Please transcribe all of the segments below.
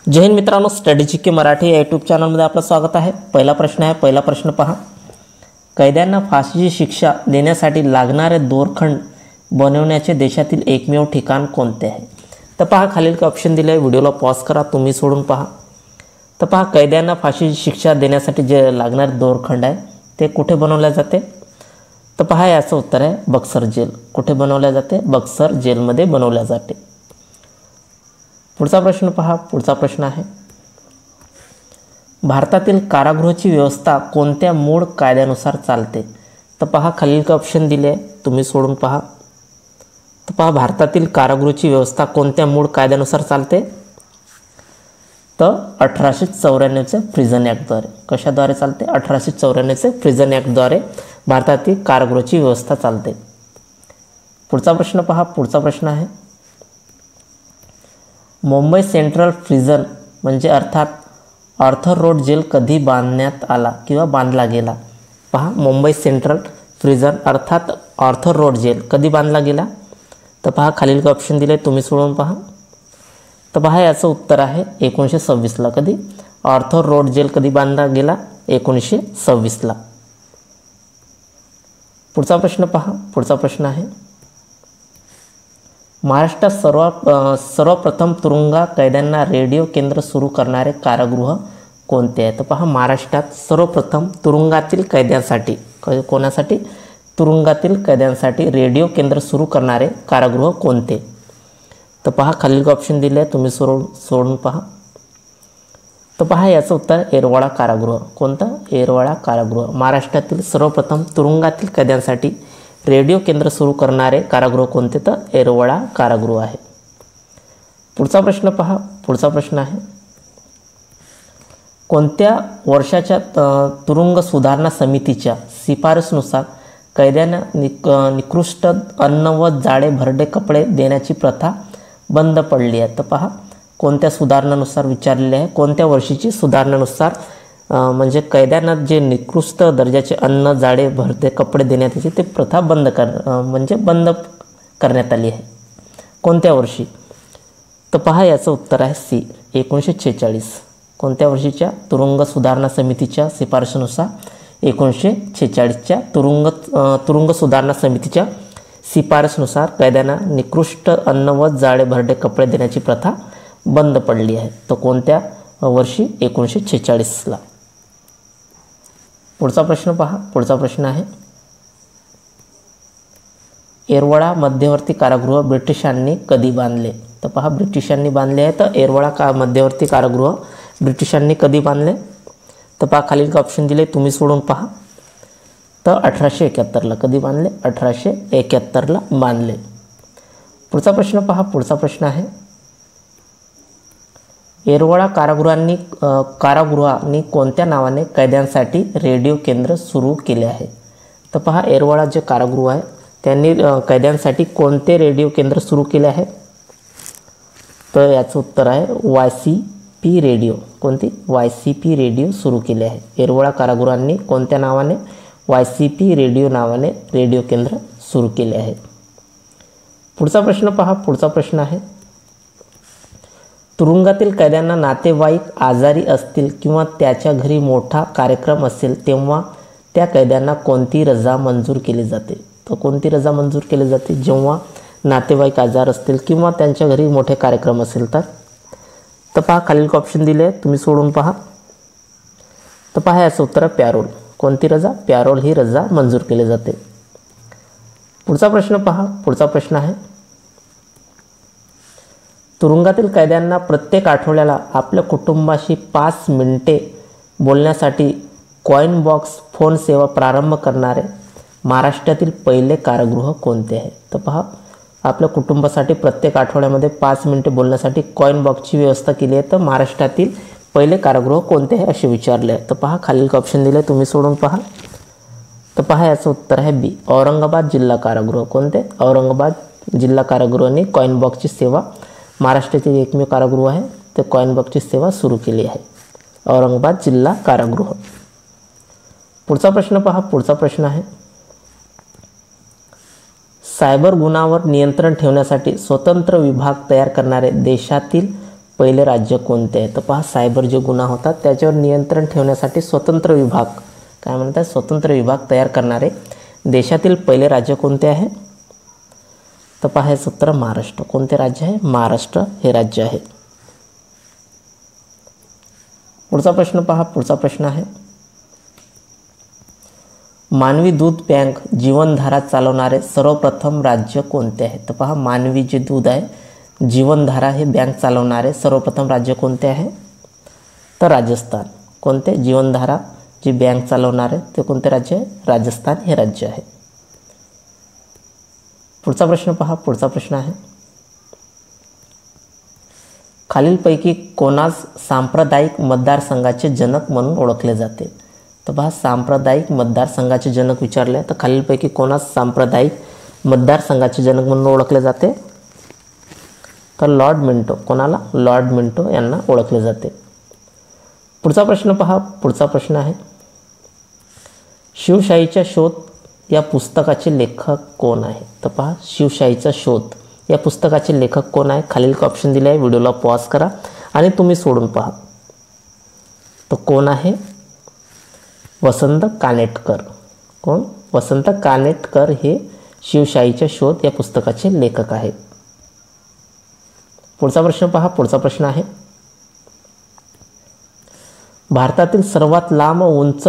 जय हिंद मित्रांनो, study GK Marathi या YouTube चॅनलमध्ये आपलं स्वागत आहे। पहिला प्रश्न पहा, कैद्यांना फाशीची शिक्षा देण्यासाठी लागणारे दोरखंड बनवण्याचे देशातील एकमेव ठिकाण कोणते आहे? तर पहा, खालील ऑप्शन दिले आहे, व्हिडिओला पॉज करा, तुम्ही सोडून पहा। तर पहा, कैद्यांना फाशीची शिक्षा देण्यासाठी जे लागणारे दोरखंड आहे ते कुठे बनवले जाते? तर पहा, याचं उत्तर आहे बक्सर जेल। कुठे बनवले जाते? बक्सर जेलमध्ये बनवले जाते। पुढचा प्रश्न पहा, पुढचा प्रश्न आहे, भारतातील कारागृहाची व्यवस्था कोणत्या मूळ कायद्यानुसार चालते? तर पहा, खालील ऑप्शन दिले आहे, तुम्ही सोडून पहा। तर पहा, भारतातील कारागृहाची व्यवस्था कोणत्या मूळ कायद्यानुसार चालते? तर 1894च्या प्रिझन ॲक्टद्वारे। कशाद्वारे चालते? 1894चे प्रिझन ॲक्टद्वारे भारतातील कारागृहाची व्यवस्था चालते। पुढचा प्रश्न पहा, पुढचा प्रश्न आहे, मुंबई सेंट्रल प्रिझन म्हणजे अर्थात आर्थर रोड जेल कधी बांधण्यात आला किंवा बांधला गेला? पहा, मुंबई सेंट्रल प्रिझन अर्थात आर्थर रोड जेल कधी बांधला गेला? तर पहा, खालील ऑप्शन दिले, तुम्ही सोडून पहा। तर पहा, याचं उत्तर आहे 1926ला। कधी? आर्थर रोड जेल कधी बांधला गेला? 1926ला। पुढचा प्रश्न पहा, पुढचा प्रश्न आहे, महाराष्ट्रात सर्वप्रथम तुरुंगा कैद्यांना रेडिओ केंद्र सुरू करणारे कारागृह कोणते आहे? तर पहा, महाराष्ट्रात सर्वप्रथम तुरुंगातील कैद्यांसाठी, कोणासाठी? तुरुंगातील कैद्यांसाठी रेडिओ केंद्र सुरू करणारे कारागृह कोणते? तर पहा, खालील ऑप्शन दिले आहे, तुम्ही सोडून पहा। तर पहा, याचं उत्तर येरवडा कारागृह। कोणतं? येरवडा कारागृह। महाराष्ट्रातील सर्वप्रथम तुरुंगातील कैद्यांसाठी रेडिओ केंद्र सुरू करणारे कारागृह कोणते? तर येरवडा कारागृह आहे। पुढचा प्रश्न पहा, पुढचा प्रश्न आहे, कोणत्या वर्षाच्या तुरुंग सुधारणा समितीच्या शिफारसीनुसार कैद्यांना निकृष्ट अन्न व जाडे भरडे कपडे देण्याची प्रथा बंद पडली आहे? तर पहा, कोणत्या सुधारणानुसार विचारलेले आहे, कोणत्या वर्षीची सुधारणानुसार म्हणजे कैद्यांना जे निकृष्ट दर्जाचे अन्न जाडे भरडे कपडे देण्यात यायचे ते प्रथा बंद करण्यात आली आहे? कोणत्या वर्षी? तर पहा, याचं उत्तर आहे सी, 1946। कोणत्या वर्षीच्या? तुरुंग सुधारणा समितीच्या शिफारशीनुसार 1946च्या तुरुंग सुधारणा समितीच्या शिफारशीनुसार कैद्यांना निकृष्ट अन्न व जाडे भरडे कपडे देण्याची प्रथा बंद पडली आहे। तर कोणत्या वर्षी? 1946ला। पुढचा प्रश्न पहा, पुढचा प्रश्न आहे, येरवडा मध्यवर्ती कारागृह ब्रिटिशांनी कधी बांधले? तर पहा, ब्रिटिशांनी बांधले आहे। तर येरवडा मध्यवर्ती कारागृह ब्रिटिशांनी कधी बांधले? तर पहा, खालील ऑप्शन दिले, तुम्ही सोडून पहा। तर 1871ला। कधी बांधले? 1871ला बांधले। पुढचा प्रश्न पहा, पुढचा प्रश्न आहे, येरवडा कारागृहांनी कोणत्या नावाने कैद्यांसाठी रेडिओ केंद्र सुरू केले आहे? तर पहा, येरवडा जे कारागृह आहे त्यांनी कैद्यांसाठी कोणते रेडिओ केंद्र सुरू केले आहे? तर याचं उत्तर आहे YCP रेडिओ। कोणती? YCP रेडिओ सुरू केले आहे। येरवडा कारागृहांनी कोणत्या नावाने? YCP रेडिओ नावाने रेडिओ केंद्र सुरू केले आहे। पुढचा प्रश्न पहा, पुढचा प्रश्न आहे, तुरुंगातील कैद्यांना नातेवाईक आजारी असतील किंवा त्याच्या घरी मोठा कार्यक्रम असेल तेव्हा त्या कैद्यांना कोणती रजा मंजूर केली जाते? तर कोणती रजा मंजूर केली जाते? जेव्हा नातेवाईक आजार असतील किंवा त्यांच्या घरी मोठे कार्यक्रम असेल तर पहा, खालील ऑप्शन दिले, तुम्ही सोडून पहा। तर पहा, याचं उत्तर पॅरोल। कोणती रजा? पॅरोल ही रजा मंजूर केली जाते। पुढचा प्रश्न पहा, पुढचा प्रश्न आहे, तुरुंगातील कैद्यांना प्रत्येक आठवड्याला आपल्या कुटुंबाशी 5 मिनिटे बोलण्यासाठी कॉइन बॉक्स फोन सेवा प्रारंभ करणारे महाराष्ट्रातील पहिले कारागृह कोणते आहे? तर पहा, आपल्या कुटुंबासाठी प्रत्येक आठवड्यामध्ये 5 मिनिटे बोलण्यासाठी कॉइन बॉक्सची व्यवस्था केली आहे। तर महाराष्ट्रातील पहिले कारागृह कोणते आहे असे विचारले आहे? तर पहा, खालील ऑप्शन दिले, तुम्ही सोडून पहा। तर पहा, याचं उत्तर आहे बी, औरंगाबाद जिल्हा कारागृह। कोणते? औरंगाबाद जिल्हा कारागृहाने कॉइन बॉक्सची सेवा, महाराष्ट्रातील एकमेव कारागृह आहे ते कॉइन बॉक्सची सेवा सुरू केली आहे, औरंगाबाद जिल्हा कारागृह। पुढचा प्रश्न पहा, पुढचा प्रश्न आहे, सायबर गुन्ह्यावर नियंत्रण ठेवण्यासाठी स्वतंत्र विभाग तयार करणारे देशातील पहिले राज्य कोणते आहे? तर पहा, सायबर जे गुन्हा होतात त्याच्यावर नियंत्रण ठेवण्यासाठी स्वतंत्र विभाग, काय म्हणतात, स्वतंत्र विभाग तयार करणारे देशातील पहिले राज्य कोणते आहे? तर पहा, हे उत्तर महाराष्ट्र. कोणते राज्य आहे? महाराष्ट्र हे राज्य आहे. पुढचा प्रश्न पहा. पुढचा प्रश्न आहे, मानवी दूध बँक जीवनधारा चालवणारे सर्वप्रथम राज्य कोणते आहे? तर पहा, मानवी जे दूध आहे जीवनधारा हे बँक चालवणारे सर्वप्रथम राज्य कोणते आहे? तर राजस्थान. कोणते? जीवनधारा जी बँक चालवणारे ते कोणते राज्य आहे? राजस्थान हे राज्य आहे. पुढचा प्रश्न पहा. पुढचा प्रश्न आहे, खालीलपैकी कोणास सांप्रदायिक मतदारसंघाचे जनक म्हणून ओळखले जाते? तर पहा, सांप्रदायिक मतदारसंघाचे जनक विचारले तर खालीलपैकी कोणास सांप्रदायिक मतदारसंघाचे जनक म्हणून ओळखले जाते? तर लॉर्ड मिंटो. कोणाला? लॉर्ड मिंटो यांना ओळखले जाते. पुढचा प्रश्न पहा. पुढचा प्रश्न आहे, शिवशाहीचा शोध या पुस्तकाचे लेखक कोण आहे? तर पहा, शिवशाहीचा शोध या पुस्तकाचे लेखक कोण आहे? खालील ऑप्शन दिले आहे. व्हिडिओला पॉज करा आणि तुम्ही सोडून पहा. तो कोण आहे? वसंत कानेटकर. कोण? वसंत कानेटकर हे शिवशाहीचा शोध या पुस्तकाचे लेखक आहेत. पुढचा प्रश्न पहा. पुढचा प्रश्न आहे, भारतातील सर्वात लांब उंच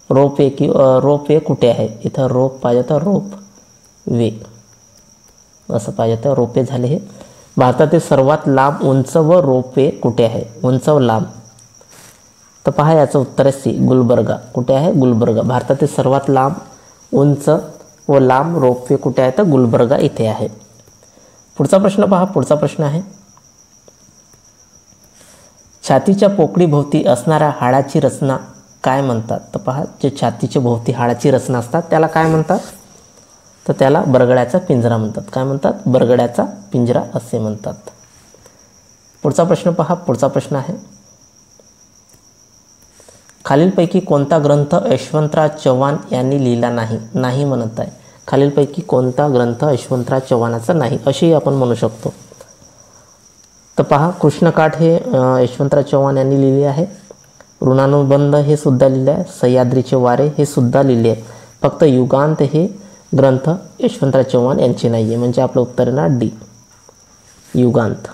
रोपवे कुठे आहे? इथं रोप पाहिजे तर रोप वे असं पाहिजे तर रोपवे झाले. हे भारतातील सर्वात लांब उंच व रोपवे कुठे आहे? उंच व लांब. तर पहा, याचं उत्तर आहे सी, गुलबर्गा. कुठे आहे? गुलबर्गा. भारतातील सर्वात लांब उंच व लांब रोपवे कुठे आहे? तर गुलबर्गा इथे आहे. पुढचा प्रश्न पहा. पुढचा प्रश्न आहे, छातीच्या पोकळीभोवती असणाऱ्या हाडाची रचना काय म्हणतात? तर पहा, जे छातीच्या भोवती हाडाची रचना असतात त्याला काय म्हणतात? तर त्याला बरगड्याचा पिंजरा म्हणतात. काय म्हणतात? बरगड्याचा पिंजरा असे म्हणतात. पुढचा प्रश्न पहा. पुढचा प्रश्न आहे, खालीलपैकी कोणता ग्रंथ यशवंतराव चव्हाण यांनी लिहिला नाही? नाही म्हणत आहे. खालीलपैकी कोणता ग्रंथ यशवंतराव चव्हाणाचा नाही असेही आपण म्हणू शकतो? तर पहा, कृष्णकाठ हे यशवंतराव चव्हाण यांनी लिहिले आहे. ऋणानुबंध हे सुद्धा लिहिले आहे. सह्याद्रीचे वारे हे सुद्धा लिहिले आहे. फक्त युगांत हे ग्रंथ यशवंतराव चव्हाण यांचे नाही आहे. म्हणजे आपलं उत्तर आहे ना डी, युगांत.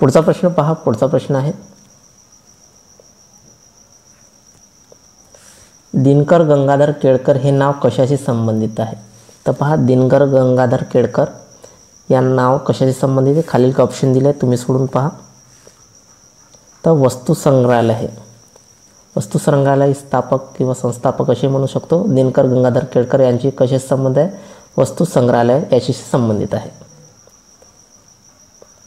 पुढचा प्रश्न पहा. पुढचा प्रश्न आहे, दिनकर गंगाधर केळकर हे नाव कशाशी संबंधित आहे? तर पहा, दिनकर गंगाधर केळकर या नाव कशाशी संबंधित आहे? खालील ऑप्शन दिले, तुम्ही सोडून पहा. तर वस्तू संग्रहालय. वस्तू संग्रहालय स्थापक किंवा संस्थापक असे म्हणू शकतो. दिनकर गंगाधर केळकर यांची कशाशी संबंध आहे? वस्तू संग्रहालय याशी संबंधित आहे.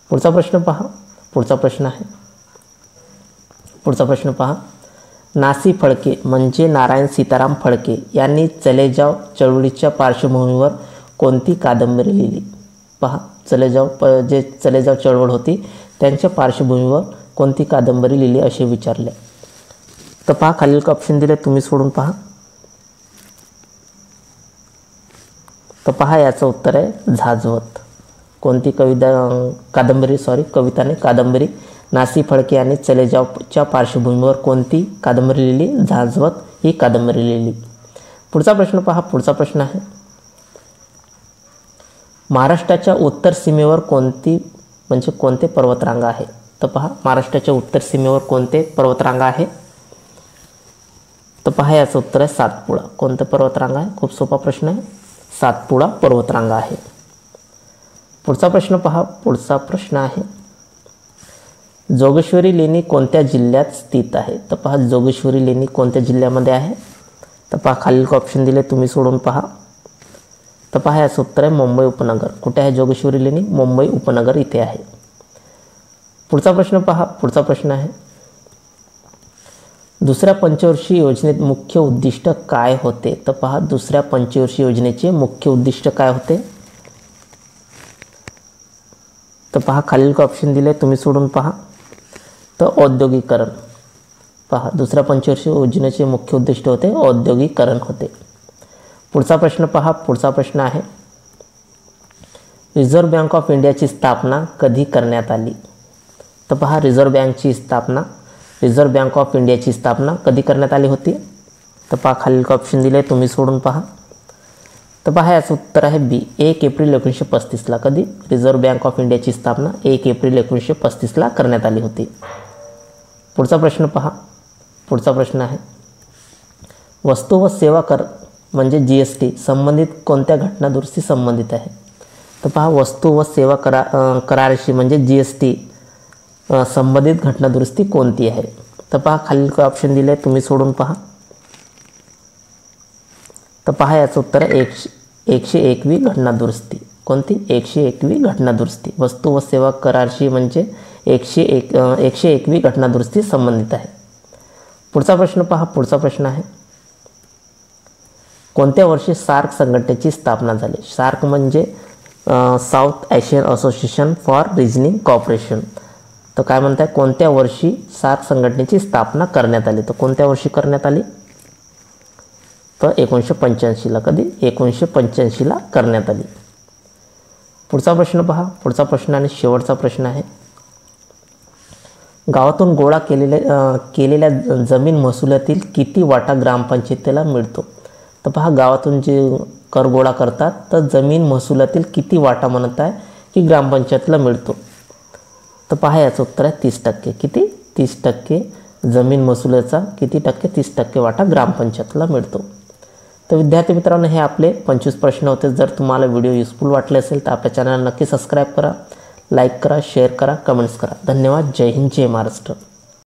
पुढचा प्रश्न पहा. पुढचा प्रश्न आहे, पुढचा प्रश्न पहा, नासी फडके म्हणजे नारायण सीताराम फडके यांनी चले जाव चळवळीच्या पार्श्वभूमीवर कोणती कादंबरी लिहिली? पहा, चले जाव चळवळ होती त्यांच्या पार्श्वभूमीवर कोणती कादंबरी लिहिली असे विचारले. तर पहा, खालील ऑप्शन दिले, तुम्ही सोडून पहा. तर पहा, याचं उत्तर आहे झाजवत. कोणती कविता नाही, कादंबरी. नासी फडके यांनी चले जावच्या पार्श्वभूमीवर कोणती कादंबरी लिहिली? झाजवत ही कादंबरी लिहिली. पुढचा प्रश्न पहा. पुढचा प्रश्न आहे, महाराष्ट्राच्या उत्तर सीमेवर कोणते पर्वतरांगा आहे? तर पहा, महाराष्ट्राच्या उत्तर सीमेवर कोणते पर्वतरांगा आहे? तर पहा, याचं उत्तर आहे सातपुडा. कोणतं पर्वतरांगा आहे? खूप सोपा प्रश्न आहे. सातपुडा पर्वतरांगा आहे. पुढचा प्रश्न पहा. पुढचा प्रश्न आहे, जोगेश्वरी लेणी कोणत्या जिल्ह्यात स्थित आहे? तर पहा, जोगेश्वरी लेणी कोणत्या जिल्ह्यामध्ये आहे? तर पहा, खालील ऑप्शन दिले, तुम्ही सोडून पहा. तर पहा, याचं उत्तर आहे मुंबई उपनगर. कुठे आहे जोगेश्वरी लेणी? मुंबई उपनगर इथे आहे. पुढचा प्रश्न पहा. पुढचा प्रश्न आहे, दुसऱ्या पंचवर्षीय योजनेत मुख्य उद्दिष्ट काय होते? तर पहा, दुसऱ्या पंचवर्षीय योजनेचे मुख्य उद्दिष्ट काय होते? तर पहा, खालील ऑप्शन दिले, तुम्ही सोडून पहा. तर औद्योगिकरण. पहा, दुसऱ्या पंचवर्षीय योजनेचे मुख्य उद्दिष्ट होते औद्योगिकरण होते. पुढचा प्रश्न पहा. पुढचा प्रश्न आहे, रिझर्व्ह बँक ऑफ इंडियाची स्थापना कधी करण्यात आली? तर पहा, रिझर्व्ह बँक ऑफ इंडियाची स्थापना कधी करण्यात आली होती? तर पहा, खालील ऑप्शन दिले, तुम्ही सोडून पहा. तर पहा, याचं उत्तर आहे बी, 1 एप्रिल 1935ला. कधी? रिझर्व्ह बँक ऑफ इंडियाची स्थापना 1 एप्रिल 1935ला करण्यात आली होती. पुढचा प्रश्न पहा. पुढचा प्रश्न आहे, वस्तू व सेवा कर म्हणजे GST संबंधित कोणत्या घटना दुरुस्ती संबंधित आहे? तर पहा, वस्तू व सेवा कराराशी म्हणजे GST संबंधित घटना दुरुस्ती कोणती आहे? तर पहा, खालील ऑप्शन दिले, तुम्ही सोडून पहा. तर पहा, याचं उत्तर आहे 101वी घटना दुरुस्ती. कोणती? 101वी घटना दुरुस्ती. वस्तू व सेवा कराराशी म्हणजे 101वी घटना दुरुस्ती संबंधित आहे. पुढचा प्रश्न पहा. पुढचा प्रश्न आहे, कोणत्या वर्षी सार्क संघटनेची स्थापना झाली? सार्क म्हणजे South Asian Association for Reasoning Cooperation. तर काय म्हणताय, कोणत्या वर्षी सार्क संघटनेची स्थापना करण्यात आली? तर कोणत्या वर्षी करण्यात आली? तर 1985ला. कधी? 1985ला करण्यात आली. पुढचा प्रश्न पहा. पुढचा प्रश्न आणि शेवटचा प्रश्न आहे, गावातून गोळा केलेल्या जमीन महसुलातील किती वाटा ग्रामपंचायतीला मिळतो? तर पहा, गावातून जे कर गोळा करतात तर जमीन महसुलातील किती वाटा म्हणत आहे की ग्रामपंचायतीला मिळतो? तर पहा, याचं उत्तर आहे 30%. किती? 30%. जमीन महसुलाचा किती टक्के? 30% वाटा ग्रामपंचायतीला मिळतो. तर विद्यार्थी मित्रांनो, हे आपले 25 प्रश्न होते. जर तुम्हाला व्हिडिओ युजफुल वाटले असेल तर आपल्या चॅनलला नक्की सबस्क्राईब करा, लाईक करा, शेअर करा, कमेंट्स करा. धन्यवाद. जय हिंद, जय महाराष्ट्र.